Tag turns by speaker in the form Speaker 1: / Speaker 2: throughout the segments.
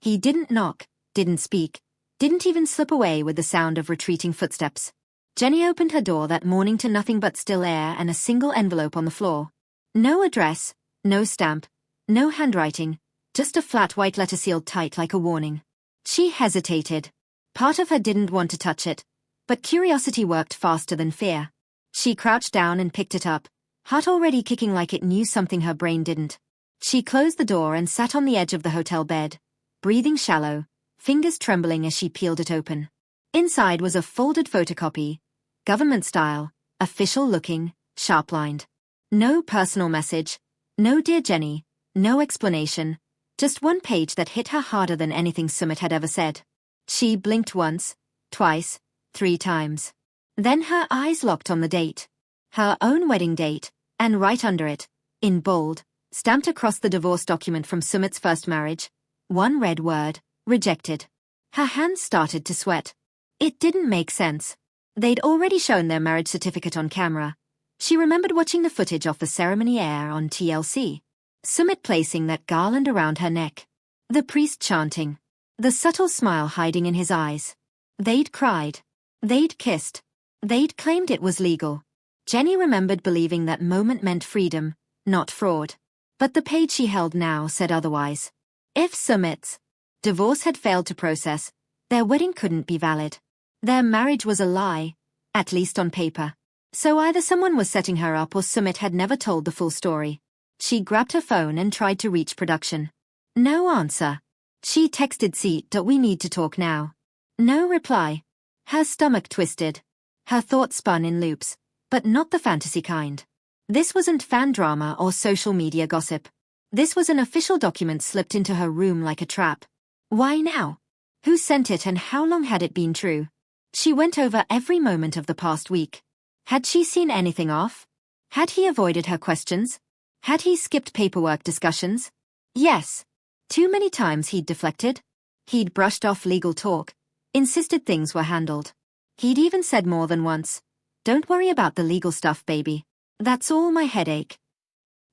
Speaker 1: He didn't knock, didn't speak, didn't even slip away with the sound of retreating footsteps. Jenny opened her door that morning to nothing but still air and a single envelope on the floor. No address, no stamp, no handwriting, just a flat white letter sealed tight like a warning. She hesitated. Part of her didn't want to touch it, but curiosity worked faster than fear. She crouched down and picked it up, heart already kicking like it knew something her brain didn't. She closed the door and sat on the edge of the hotel bed, breathing shallow, fingers trembling as she peeled it open. Inside was a folded photocopy, government-style, official-looking, sharp-lined. No personal message, no Dear Jenny, no explanation, just one page that hit her harder than anything Sumit had ever said. She blinked once, twice, 3 times. Then her eyes locked on the date. Her own wedding date, and right under it, in bold, stamped across the divorce document from Sumit's first marriage, one red word, rejected. Her hands started to sweat. It didn't make sense. They'd already shown their marriage certificate on camera. She remembered watching the footage of the ceremony air on TLC. Sumit placing that garland around her neck. The priest chanting. The subtle smile hiding in his eyes. They'd cried. They'd kissed. They'd claimed it was legal. Jenny remembered believing that moment meant freedom, not fraud. But the page she held now said otherwise. If Sumit's divorce had failed to process, their wedding couldn't be valid. Their marriage was a lie, at least on paper. So either someone was setting her up or Sumit had never told the full story. She grabbed her phone and tried to reach production. No answer. She texted Seat, "We need to talk now." No reply. Her stomach twisted. Her thoughts spun in loops, but not the fantasy kind. This wasn't fan drama or social media gossip. This was an official document slipped into her room like a trap. Why now? Who sent it and how long had it been true? She went over every moment of the past week. Had she seen anything off? Had he avoided her questions? Had he skipped paperwork discussions? Yes. Too many times he'd deflected. He'd brushed off legal talk, insisted things were handled. He'd even said more than once, "Don't worry about the legal stuff, baby. That's all my headache."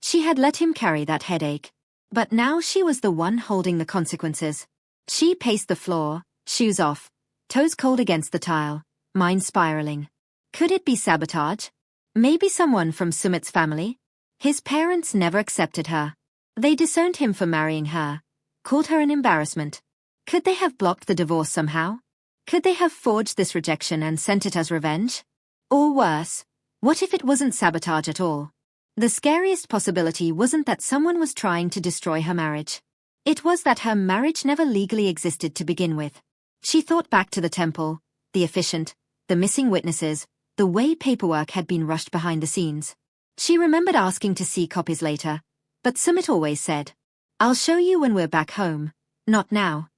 Speaker 1: She had let him carry that headache. But now she was the one holding the consequences. She paced the floor, shoes off, toes cold against the tile, mind spiraling. Could it be sabotage? Maybe someone from Sumit's family? His parents never accepted her. They disowned him for marrying her, called her an embarrassment. Could they have blocked the divorce somehow? Could they have forged this rejection and sent it as revenge? Or worse, what if it wasn't sabotage at all? The scariest possibility wasn't that someone was trying to destroy her marriage. It was that her marriage never legally existed to begin with. She thought back to the temple, the officiant, the missing witnesses, the way paperwork had been rushed behind the scenes. She remembered asking to see copies later, but Sumit always said, "I'll show you when we're back home, not now."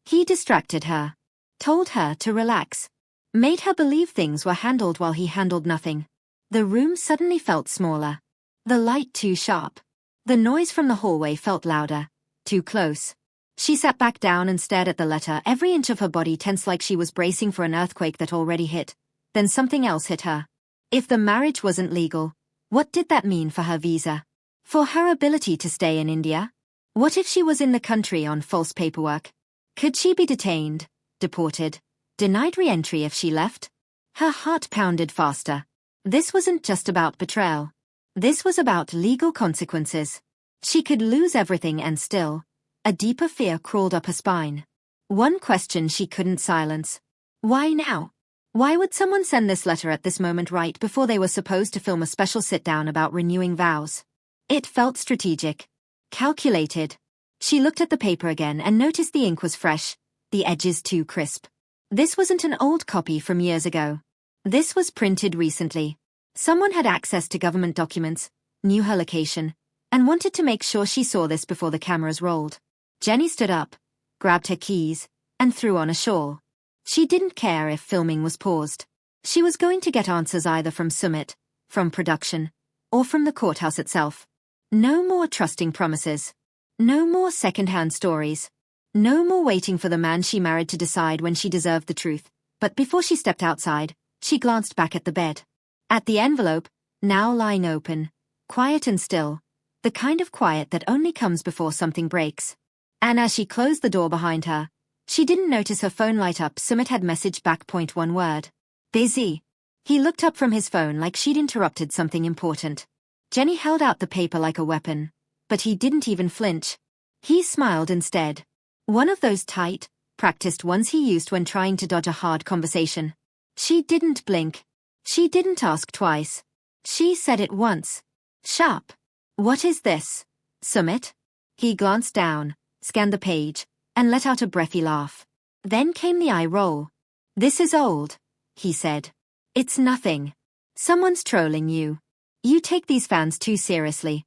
Speaker 1: He distracted her, told her to relax, made her believe things were handled while he handled nothing. The room suddenly felt smaller, the light too sharp. The noise from the hallway felt louder, too close. She sat back down and stared at the letter, every inch of her body tense like she was bracing for an earthquake that already hit. Then something else hit her. If the marriage wasn't legal, what did that mean for her visa? For her ability to stay in India? What if she was in the country on false paperwork? Could she be detained, deported, denied re-entry if she left? Her heart pounded faster. This wasn't just about betrayal. This was about legal consequences. She could lose everything and still, a deeper fear crawled up her spine. One question she couldn't silence. Why now? Why would someone send this letter at this moment right before they were supposed to film a special sit-down about renewing vows? It felt strategic. Calculated. She looked at the paper again and noticed the ink was fresh, the edges too crisp. This wasn't an old copy from years ago. This was printed recently. Someone had access to government documents, knew her location, and wanted to make sure she saw this before the cameras rolled. Jenny stood up, grabbed her keys, and threw on a shawl. She didn't care if filming was paused. She was going to get answers either from Sumit, from production, or from the courthouse itself. No more trusting promises. No more second-hand stories. No more waiting for the man she married to decide when she deserved the truth. But before she stepped outside, she glanced back at the bed. At the envelope, now lying open, quiet and still, the kind of quiet that only comes before something breaks. And as she closed the door behind her, she didn't notice her phone light up. Sumit had messaged back. One word. Busy. He looked up from his phone like she'd interrupted something important. Jenny held out the paper like a weapon, but he didn't even flinch. He smiled instead. One of those tight, practiced ones he used when trying to dodge a hard conversation. She didn't blink. She didn't ask twice. She said it once. Sharp. What is this, Sumit? He glanced down, scanned the page, and let out a breathy laugh. Then came the eye roll. This is old, he said. It's nothing. Someone's trolling you. You take these fans too seriously.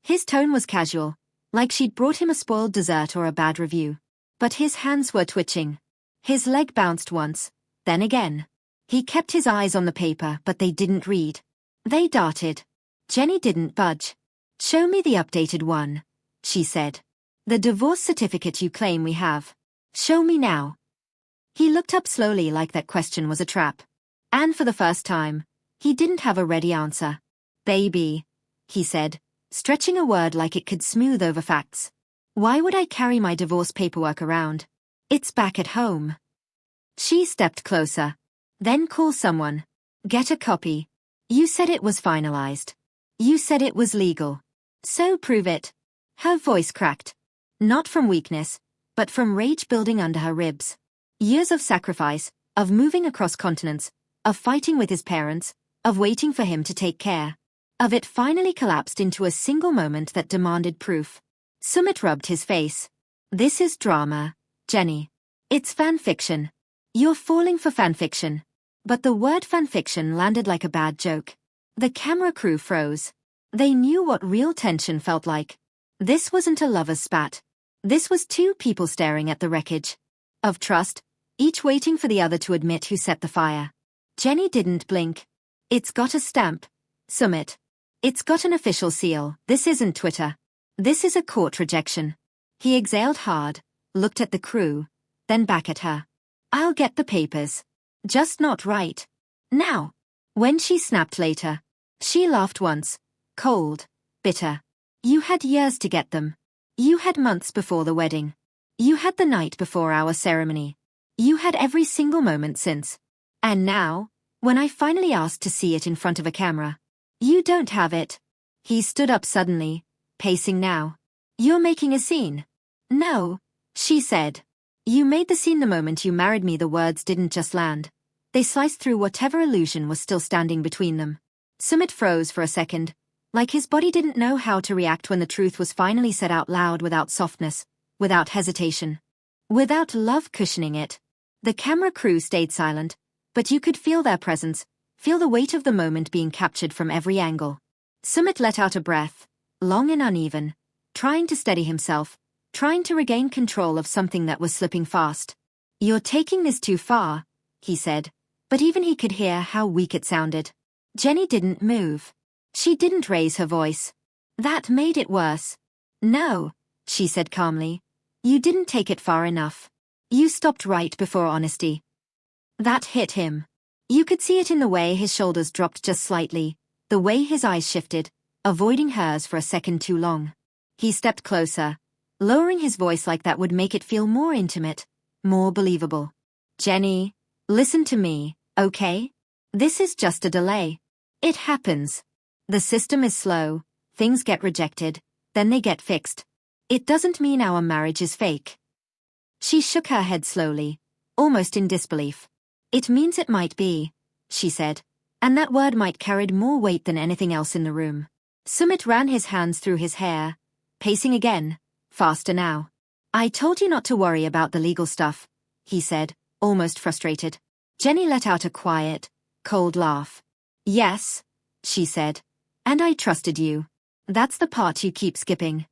Speaker 1: His tone was casual, like she'd brought him a spoiled dessert or a bad review. But his hands were twitching. His leg bounced once, then again. He kept his eyes on the paper, but they didn't read. They darted. Jenny didn't budge. Show me the updated one, she said. The divorce certificate you claim we have. Show me now. He looked up slowly like that question was a trap. And for the first time, he didn't have a ready answer. Baby, he said, stretching a word like it could smooth over facts. Why would I carry my divorce paperwork around? It's back at home. She stepped closer. Then call someone. Get a copy. You said it was finalized. You said it was legal. So prove it. Her voice cracked. Not from weakness, but from rage building under her ribs. Years of sacrifice, of moving across continents, of fighting with his parents, of waiting for him to take care. Of it finally collapsed into a single moment that demanded proof. Sumit rubbed his face. This is drama, Jenny. It's fan fiction. You're falling for fan fiction. But the word fan fiction landed like a bad joke. The camera crew froze. They knew what real tension felt like. This wasn't a lover's spat. This was two people staring at the wreckage. Of trust, each waiting for the other to admit who set the fire. Jenny didn't blink. It's got a stamp, Sumit. It's got an official seal. This isn't Twitter. This is a court rejection. He exhaled hard, looked at the crew, then back at her. I'll get the papers. Just not right now. When she snapped later, she laughed once, cold, bitter. You had years to get them. You had months before the wedding. You had the night before our ceremony. You had every single moment since. And now, when I finally asked to see it in front of a camera, you don't have it. He stood up suddenly, pacing now. You're making a scene. No, she said. You made the scene the moment you married me. The words didn't just land. They sliced through whatever illusion was still standing between them. Sumit froze for a second, like his body didn't know how to react when the truth was finally said out loud without softness, without hesitation, without love cushioning it. The camera crew stayed silent, but you could feel their presence, feel the weight of the moment being captured from every angle. Sumit let out a breath, long and uneven, trying to steady himself, trying to regain control of something that was slipping fast. You're taking this too far, he said, but even he could hear how weak it sounded. Jenny didn't move. She didn't raise her voice. That made it worse. No, she said calmly. You didn't take it far enough. You stopped right before honesty. That hit him. You could see it in the way his shoulders dropped just slightly, the way his eyes shifted, avoiding hers for a second too long. He stepped closer, lowering his voice like that would make it feel more intimate, more believable. Jenny, listen to me, okay? This is just a delay. It happens. The system is slow, things get rejected, then they get fixed. It doesn't mean our marriage is fake. She shook her head slowly, almost in disbelief. It means it might be, she said, and that word might carried more weight than anything else in the room. Sumit ran his hands through his hair, pacing again, faster now. I told you not to worry about the legal stuff, he said, almost frustrated. Jenny let out a quiet, cold laugh. Yes, she said, and I trusted you. That's the part you keep skipping.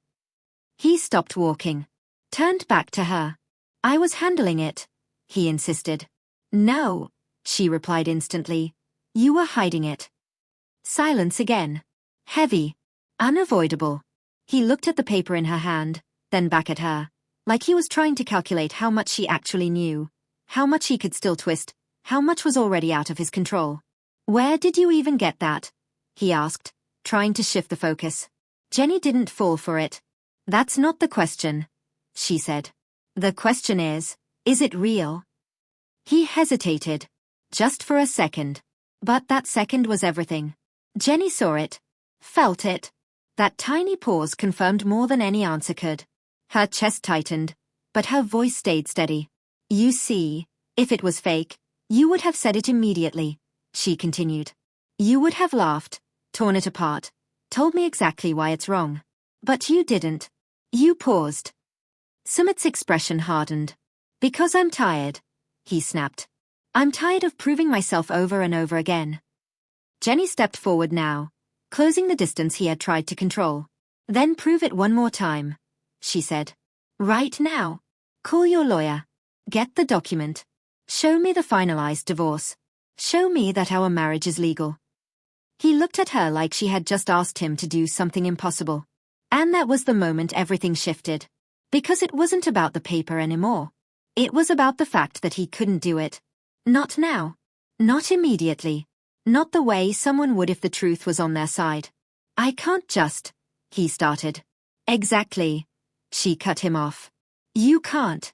Speaker 1: He stopped walking, turned back to her. I was handling it, he insisted. No, she replied instantly. You were hiding it. Silence again. Heavy. Unavoidable. He looked at the paper in her hand, then back at her, like he was trying to calculate how much she actually knew, how much he could still twist, how much was already out of his control. Where did you even get that? He asked, trying to shift the focus. Jenny didn't fall for it. That's not the question. she said. The question is it real? He hesitated. Just for a second. But that second was everything. Jenny saw it. Felt it. That tiny pause confirmed more than any answer could. Her chest tightened, but her voice stayed steady. You see, if it was fake, you would have said it immediately, she continued. You would have laughed, torn it apart, told me exactly why it's wrong. But you didn't. You paused. Sumit's expression hardened. Because I'm tired, he snapped. I'm tired of proving myself over and over again. Jenny stepped forward now, closing the distance he had tried to control. Then prove it one more time, she said. Right now. Call your lawyer. Get the document. Show me the finalized divorce. Show me that our marriage is legal. He looked at her like she had just asked him to do something impossible. And that was the moment everything shifted. Because it wasn't about the paper anymore. It was about the fact that he couldn't do it. Not now. Not immediately. Not the way someone would if the truth was on their side. I can't just, he started. Exactly. She cut him off. You can't.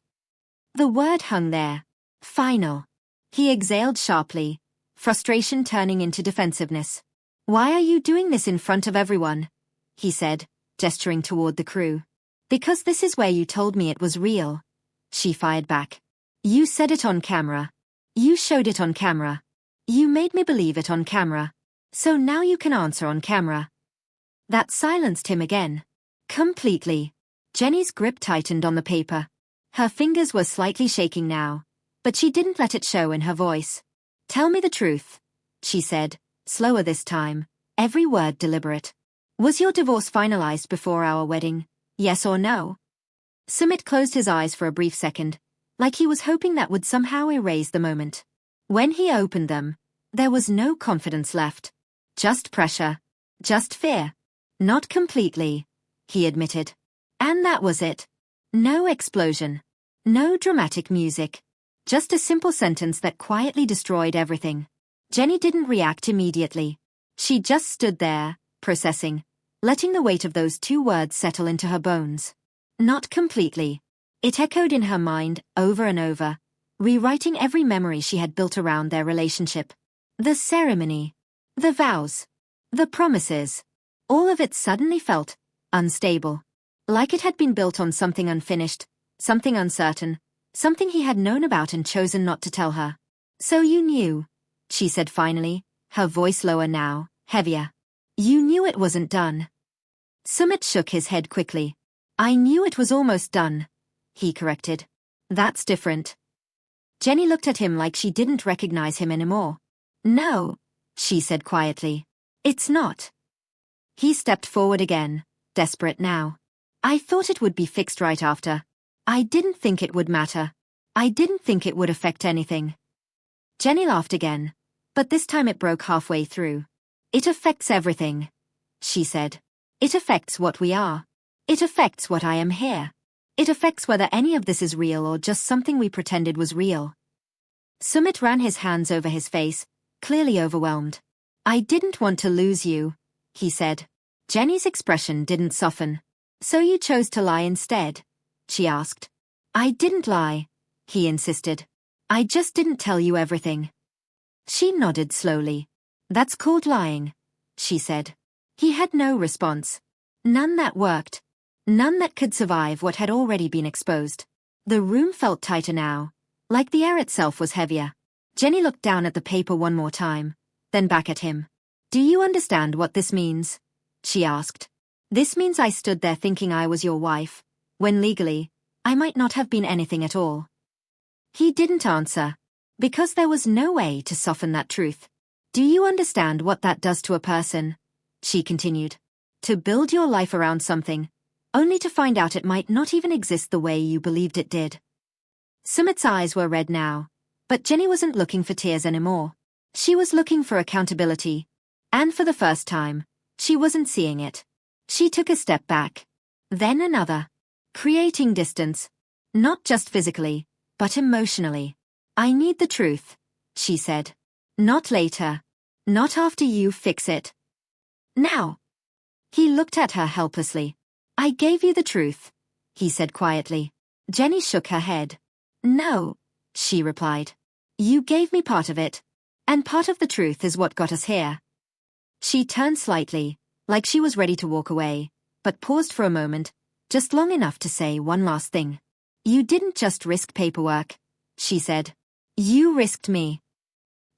Speaker 1: The word hung there. Final. He exhaled sharply, frustration turning into defensiveness. Why are you doing this in front of everyone? He said, gesturing toward the crew. Because this is where you told me it was real. She fired back. You said it on camera. You showed it on camera. You made me believe it on camera. So now you can answer on camera. That silenced him again. Completely. Jenny's grip tightened on the paper. Her fingers were slightly shaking now, but she didn't let it show in her voice. Tell me the truth, she said, slower this time, every word deliberate. Was your divorce finalized before our wedding, yes or no? Sumit closed his eyes for a brief second, like he was hoping that would somehow erase the moment. When he opened them, there was no confidence left. Just pressure. Just fear. Not completely, he admitted. And that was it. No explosion. No dramatic music. Just a simple sentence that quietly destroyed everything. Jenny didn't react immediately. She just stood there, processing, letting the weight of those two words settle into her bones. Not completely. It echoed in her mind over and over, rewriting every memory she had built around their relationship. The ceremony. The vows. The promises. All of it suddenly felt unstable. Like it had been built on something unfinished, something uncertain, something he had known about and chosen not to tell her. So you knew, she said finally, her voice lower now, heavier. You knew it wasn't done. Sumit shook his head quickly. I knew it was almost done, he corrected. That's different. Jenny looked at him like she didn't recognize him anymore. No, she said quietly. It's not. He stepped forward again, desperate now. I thought it would be fixed right after. I didn't think it would matter. I didn't think it would affect anything. Jenny laughed again, but this time it broke halfway through. It affects everything, she said. It affects what we are. It affects what I am here. It affects whether any of this is real or just something we pretended was real. Sumit ran his hands over his face, clearly overwhelmed. I didn't want to lose you, he said. Jenny's expression didn't soften. So you chose to lie instead? She asked. I didn't lie, he insisted. I just didn't tell you everything. She nodded slowly. That's called lying, she said. He had no response. None that worked. None that could survive what had already been exposed. The room felt tighter now, like the air itself was heavier. Jenny looked down at the paper one more time, then back at him. Do you understand what this means? She asked. This means I stood there thinking I was your wife, when legally, I might not have been anything at all. He didn't answer, because there was no way to soften that truth. Do you understand what that does to a person? She continued. To build your life around something, only to find out it might not even exist the way you believed it did. Sumit's eyes were red now, but Jenny wasn't looking for tears anymore. She was looking for accountability, and for the first time, she wasn't seeing it. She took a step back, then another, creating distance, not just physically, but emotionally. I need the truth, she said. Not later. Not after you fix it. Now. He looked at her helplessly. I gave you the truth, he said quietly. Jenny shook her head. No, she replied. You gave me part of it. And part of the truth is what got us here. She turned slightly, like she was ready to walk away, but paused for a moment, just long enough to say one last thing. You didn't just risk paperwork, she said. You risked me.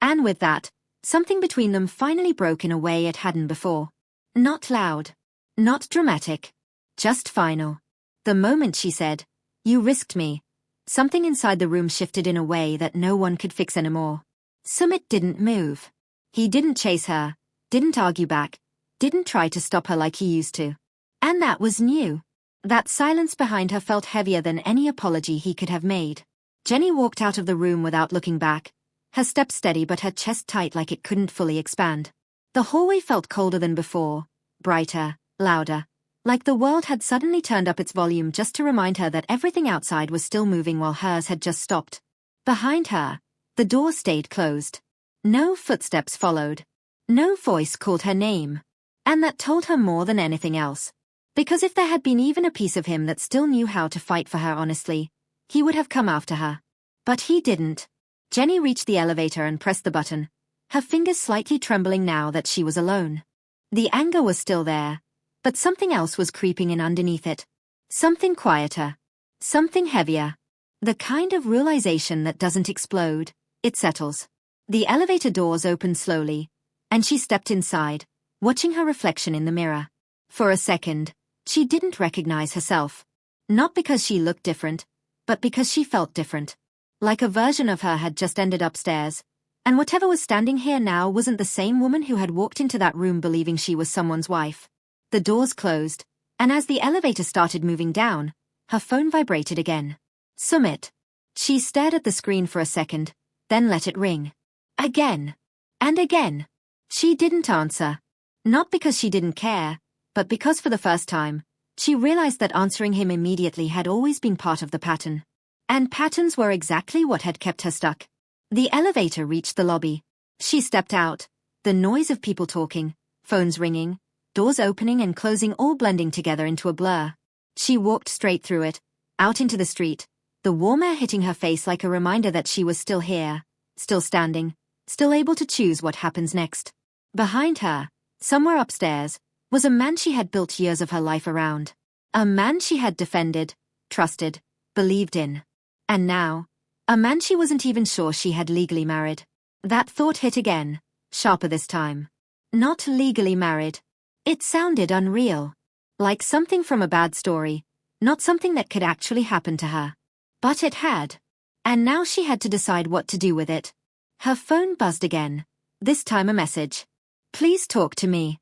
Speaker 1: And with that, something between them finally broke in a way it hadn't before. Not loud. Not dramatic. Just final. The moment she said, You risked me, something inside the room shifted in a way that no one could fix anymore. Sumit didn't move. He didn't chase her, didn't argue back, didn't try to stop her like he used to. And that was new. That silence behind her felt heavier than any apology he could have made. Jenny walked out of the room without looking back, her step steady but her chest tight like it couldn't fully expand. The hallway felt colder than before, brighter, louder, like the world had suddenly turned up its volume just to remind her that everything outside was still moving while hers had just stopped. Behind her, the door stayed closed. No footsteps followed. No voice called her name. And that told her more than anything else. Because if there had been even a piece of him that still knew how to fight for her honestly, he would have come after her. But he didn't. Jenny reached the elevator and pressed the button, her fingers slightly trembling now that she was alone. The anger was still there, but something else was creeping in underneath it. Something quieter. Something heavier. The kind of realization that doesn't explode, it settles. The elevator doors opened slowly, and she stepped inside, watching her reflection in the mirror. For a second, she didn't recognize herself. Not because she looked different, but because she felt different. Like a version of her had just ended upstairs, and whatever was standing here now wasn't the same woman who had walked into that room believing she was someone's wife. The doors closed, and as the elevator started moving down, her phone vibrated again. Sumit. She stared at the screen for a second, then let it ring. Again. And again. She didn't answer. Not because she didn't care, but because for the first time, she realized that answering him immediately had always been part of the pattern. And patterns were exactly what had kept her stuck. The elevator reached the lobby. She stepped out, the noise of people talking, phones ringing, doors opening and closing all blending together into a blur. She walked straight through it, out into the street, the warm air hitting her face like a reminder that she was still here, still standing, still able to choose what happens next. Behind her, somewhere upstairs, was a man she had built years of her life around. A man she had defended, trusted, believed in. And now, a man she wasn't even sure she had legally married. That thought hit again, sharper this time. Not legally married. It sounded unreal. Like something from a bad story, not something that could actually happen to her. But it had. And now she had to decide what to do with it. Her phone buzzed again, this time a message. Please talk to me.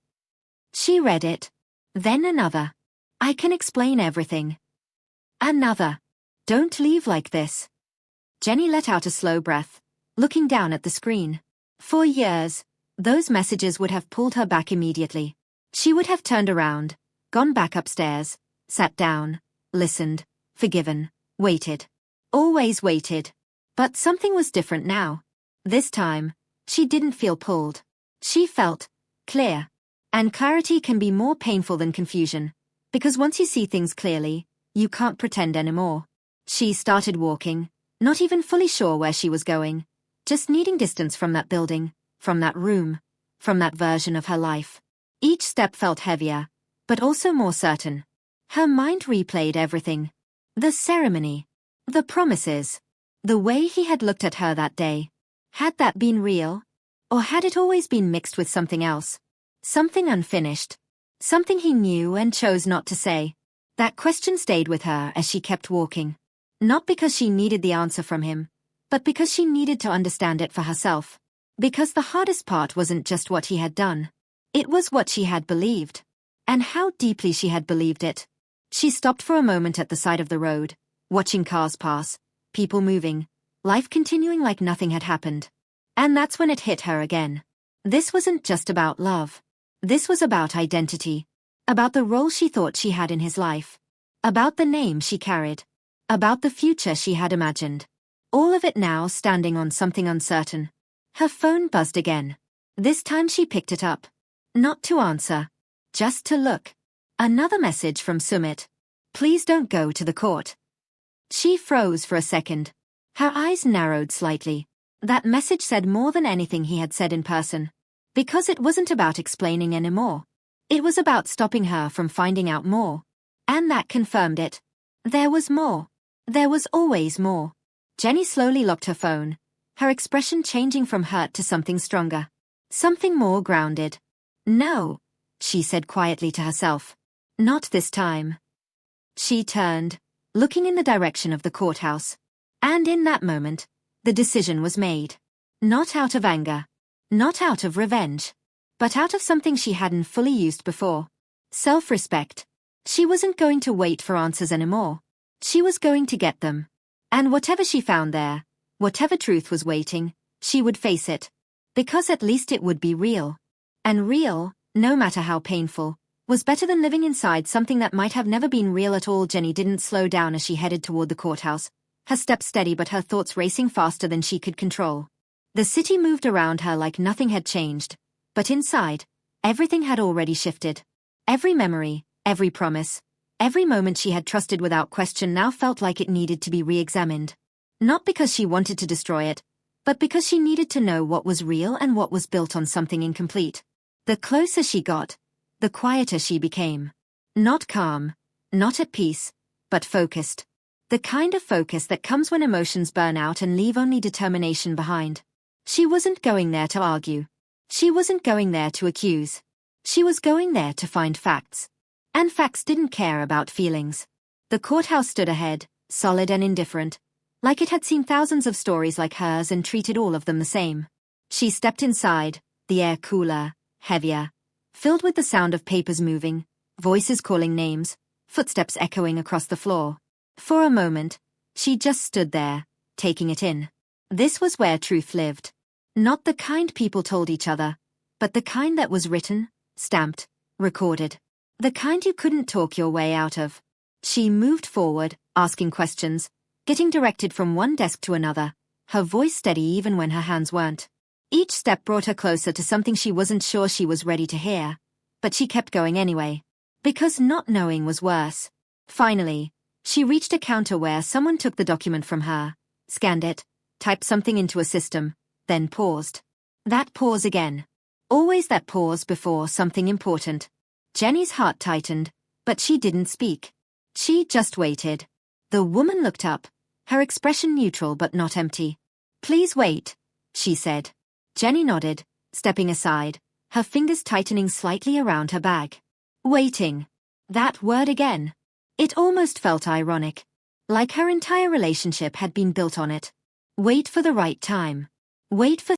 Speaker 1: She read it. Then another. I can explain everything. Another. Don't leave like this. Jenny let out a slow breath, looking down at the screen. For years, those messages would have pulled her back immediately. She would have turned around, gone back upstairs, sat down, listened, forgiven, waited. Always waited. But something was different now. This time, she didn't feel pulled. She felt clear. And clarity can be more painful than confusion, because once you see things clearly, you can't pretend anymore. She started walking, not even fully sure where she was going, just needing distance from that building, from that room, from that version of her life. Each step felt heavier, but also more certain. Her mind replayed everything. The ceremony. The promises. The way he had looked at her that day. Had that been real? Or had it always been mixed with something else? Something unfinished. Something he knew and chose not to say. That question stayed with her as she kept walking. Not because she needed the answer from him, but because she needed to understand it for herself. Because the hardest part wasn't just what he had done. It was what she had believed. And how deeply she had believed it. She stopped for a moment at the side of the road, watching cars pass, people moving, life continuing like nothing had happened. And that's when it hit her again. This wasn't just about love. This was about identity. About the role she thought she had in his life. About the name she carried. About the future she had imagined. All of it now standing on something uncertain. Her phone buzzed again. This time she picked it up. Not to answer. Just to look. Another message from Sumit. Please don't go to the court. She froze for a second. Her eyes narrowed slightly. That message said more than anything he had said in person. Because it wasn't about explaining anymore. It was about stopping her from finding out more. And that confirmed it. There was more. There was always more. Jenny slowly locked her phone, her expression changing from hurt to something stronger. Something more grounded. No, she said quietly to herself. Not this time. She turned, looking in the direction of the courthouse. And in that moment, the decision was made. Not out of anger. Not out of revenge. But out of something she hadn't fully used before. Self-respect. She wasn't going to wait for answers anymore. She was going to get them. And whatever she found there, whatever truth was waiting, she would face it. Because at least it would be real. And real, no matter how painful, was better than living inside something that might have never been real at all. Jenny didn't slow down as she headed toward the courthouse, her steps steady but her thoughts racing faster than she could control. The city moved around her like nothing had changed, but inside, everything had already shifted. Every memory, every promise, every moment she had trusted without question now felt like it needed to be re-examined. Not because she wanted to destroy it, but because she needed to know what was real and what was built on something incomplete. The closer she got, the quieter she became. Not calm, not at peace, but focused. The kind of focus that comes when emotions burn out and leave only determination behind. She wasn't going there to argue. She wasn't going there to accuse. She was going there to find facts. And facts didn't care about feelings. The courthouse stood ahead, solid and indifferent, like it had seen thousands of stories like hers and treated all of them the same. She stepped inside, the air cooler, heavier, filled with the sound of papers moving, voices calling names, footsteps echoing across the floor. For a moment, she just stood there, taking it in. This was where truth lived. Not the kind people told each other, but the kind that was written, stamped, recorded. The kind you couldn't talk your way out of. She moved forward, asking questions, getting directed from one desk to another, her voice steady even when her hands weren't. Each step brought her closer to something she wasn't sure she was ready to hear, but she kept going anyway. Because not knowing was worse. Finally, she reached a counter where someone took the document from her, scanned it, typed something into a system, then paused. That pause again. Always that pause before something important. Jenny's heart tightened, but she didn't speak. She just waited. The woman looked up, her expression neutral but not empty. "Please wait," she said. Jenny nodded, stepping aside, her fingers tightening slightly around her bag. Waiting. That word again. It almost felt ironic. Like her entire relationship had been built on it. Wait for the right time. Wait for